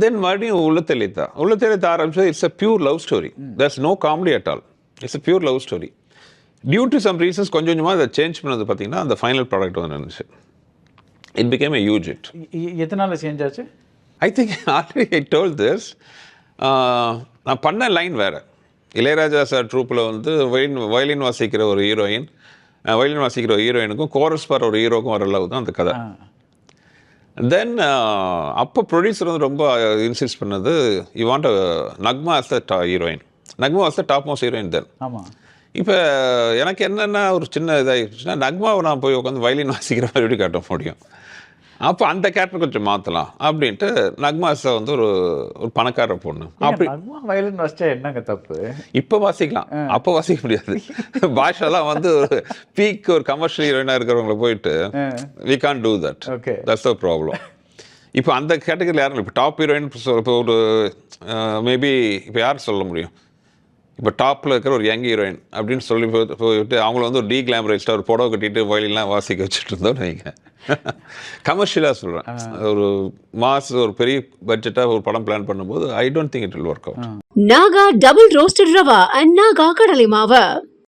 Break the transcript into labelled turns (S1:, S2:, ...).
S1: தென் மறுபடியும் உள்ளத்தெளித்தா ஆரம்பிச்சது. It's a pure love story. There's no comedy at all. It's a pure love story. Due to some reasons கொஞ்சம் கொஞ்சமாக அதை change பண்ணது பார்த்தீங்கன்னா அந்த ஃபைனல் ப்ராடக்ட் வந்து இருந்துச்சு. It became a huge hit.
S2: எத்தனால சேஞ்ச் ஆச்சு?
S1: I think already I told this. நான் பண்ண லைன் வேறு. இளையராஜா சார் ட்ரூப்பில் வந்து வயலின் வாசிக்கிற ஒரு ஹீரோயினுக்கும் கோரஸ் பார் ஒரு ஹீரோக்கும் வர லவ் தான் அந்த கதை. தென் அப்போ ப்ரொடியூசர் வந்து ரொம்ப இன்சிஸ்ட் பண்ணது, you want Nagma as the heroine. Nagma was the top most heroine then.
S2: ஆமாம்.
S1: இப்போ எனக்கு என்னென்னா ஒரு சின்ன இதாகிடுச்சுன்னா, நக்மாவை நான் போய் உட்காந்து வயலின் வாசிக்கிற மாதிரி எப்படி காட்ட முடியும்? அப்போ அந்த கேரக்டர் கொஞ்சம் மாற்றலாம் அப்படின்ட்டு நக்மாஸை வந்து ஒரு பணக்கார பொண்ணு. அப்படி
S2: வயலின் வாசிச்சா என்னங்க தப்பு?
S1: இப்போ வாசிக்கலாம், அப்போ வாசிக்க முடியாது. பாஷாலாம் வந்து ஒரு பீக் ஒரு கமர்ஷியல் ஹீரோயினாக இருக்கிறவங்களை போயிட்டு we can't do that. That's the problem. இப்போ அந்த கேட்டகரியில் யாரும் இப்போ டாப் ஹீரோயின் இப்போ ஒரு மேபி இப்போ யார் சொல்ல முடியும்? இப்போ டாப்பில் இருக்கிற ஒரு யங் ஹீரோயின் அப்படின்னு சொல்லி போயிட்டு அவங்கள வந்து ஒரு டீக்ளாமரைஸ்டாக ஒரு புடவை கட்டிட்டு வயலின்லாம் வாசிக்க வச்சுட்டு இருந்தோம்னு வைங்க. கமர்ஷியலாக சொல்கிறேன். ஒரு மாஸ் ஒரு பெரிய பட்ஜெட்டாக ஒரு படம் பிளான் பண்ணும்போது I don't think it will work out.
S3: Naga double roasted rava and Naga கடலை மாவு.